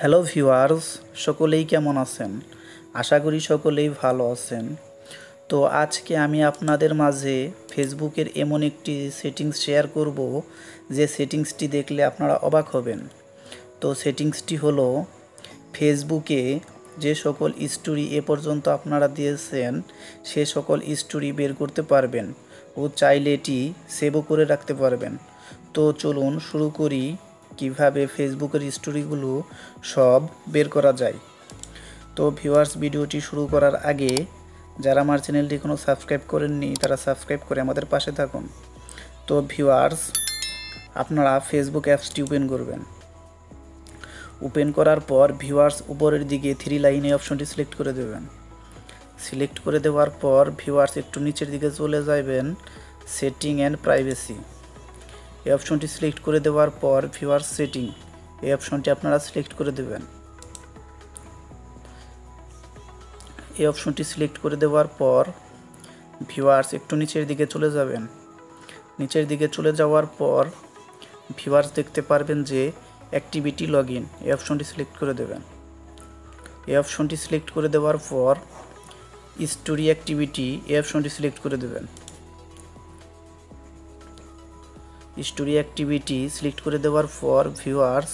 Hello viewers, সকলেই কেমন আছেন? আশা করি সকলেই ভালো আছেন। তো আজকে আমি আপনাদের মাঝে ফেসবুকের এমন একটি সেটিংস শেয়ার করব যে সেটিংসটি দেখলে আপনারা অবাক হবেন। তো সেটিংসটি হলো ফেসবুকে যে সকল স্টোরি এ পর্যন্ত আপনারা দিয়েছেন সে সকল স্টোরি বের করতে পারবেন ও চাইলে এটি সেভও করে রাখতে পারবেন। তো চলুন শুরু করি কিভাবে ফেসবুকের স্টোরিগুলো সব বের করা যায়। তো ভিউয়ার্স, ভিডিওটি শুরু করার আগে যারা আমার চ্যানেলটি এখনও সাবস্ক্রাইব করেননি তারা সাবস্ক্রাইব করে আমাদের পাশে থাকুন। তো ভিউয়ার্স, আপনারা ফেসবুক অ্যাপসটি ওপেন করবেন। ওপেন করার পর ভিউয়ার্স উপরের দিকে 3 লাইনে অপশনটি সিলেক্ট করে দেবেন। সিলেক্ট করে দেওয়ার পর ভিউয়ার্স একটু নিচের দিকে চলে যাবেন, সেটিং অ্যান্ড প্রাইভেসি এই অপশনটি সিলেক্ট করে দেওয়ার পর ভিউয়ার্স সেটিং এই অপশনটি আপনারা সিলেক্ট করে দেবেন। এই অপশনটি সিলেক্ট করে দেওয়ার পর ভিউয়ার্স একটু নিচের দিকে চলে যাবেন। নিচের দিকে চলে যাওয়ার পর ভিউয়ার্স দেখতে পারবেন যে অ্যাক্টিভিটি লগইন এই অপশনটি সিলেক্ট করে দেবেন। এই অপশনটি সিলেক্ট করে দেওয়ার পর স্টোরি অ্যাক্টিভিটি এই অপশনটি সিলেক্ট করে দেবেন। স্টোরি অ্যাক্টিভিটি সিলেক্ট করে দেওয়ার পর ভিউয়ার্স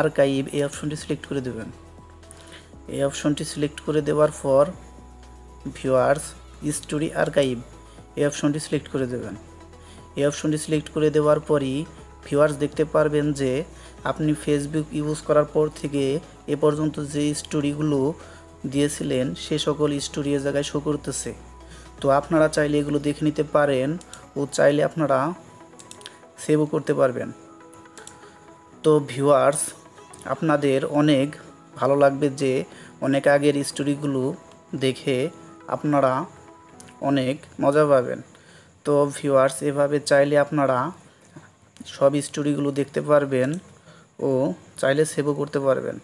আর্কাইভ এই অপশনটি সিলেক্ট করে দেবেন। এই অপশনটি সিলেক্ট করে দেওয়ার পর ভিউয়ার্স স্টোরি আর্কাইভ এই অপশনটি সিলেক্ট করে দেবেন। এই অপশনটি সিলেক্ট করে দেওয়ার পরই ভিউয়ার্স দেখতে পারবেন যে আপনি ফেসবুক ইউজ করার পর থেকে এ পর্যন্ত যে স্টোরিগুলো দিয়েছিলেন সে সকল স্টোরি এ জায়গায় শো করতেছে। তো আপনারা চাইলে এগুলো দেখে নিতে পারেন ও চাইলে আপনারা সেভও করতে পারবেন। তো ভিউয়ার্স, আপনাদের অনেক ভালো লাগবে যে অনেক আগের স্টোরিগুলো দেখে আপনারা অনেক মজা পাবেন। তো ভিউয়ার্স, এভাবে চাইলে আপনারা সব স্টোরিগুলো দেখতে পারবেন ও চাইলে সেভও করতে পারবেন।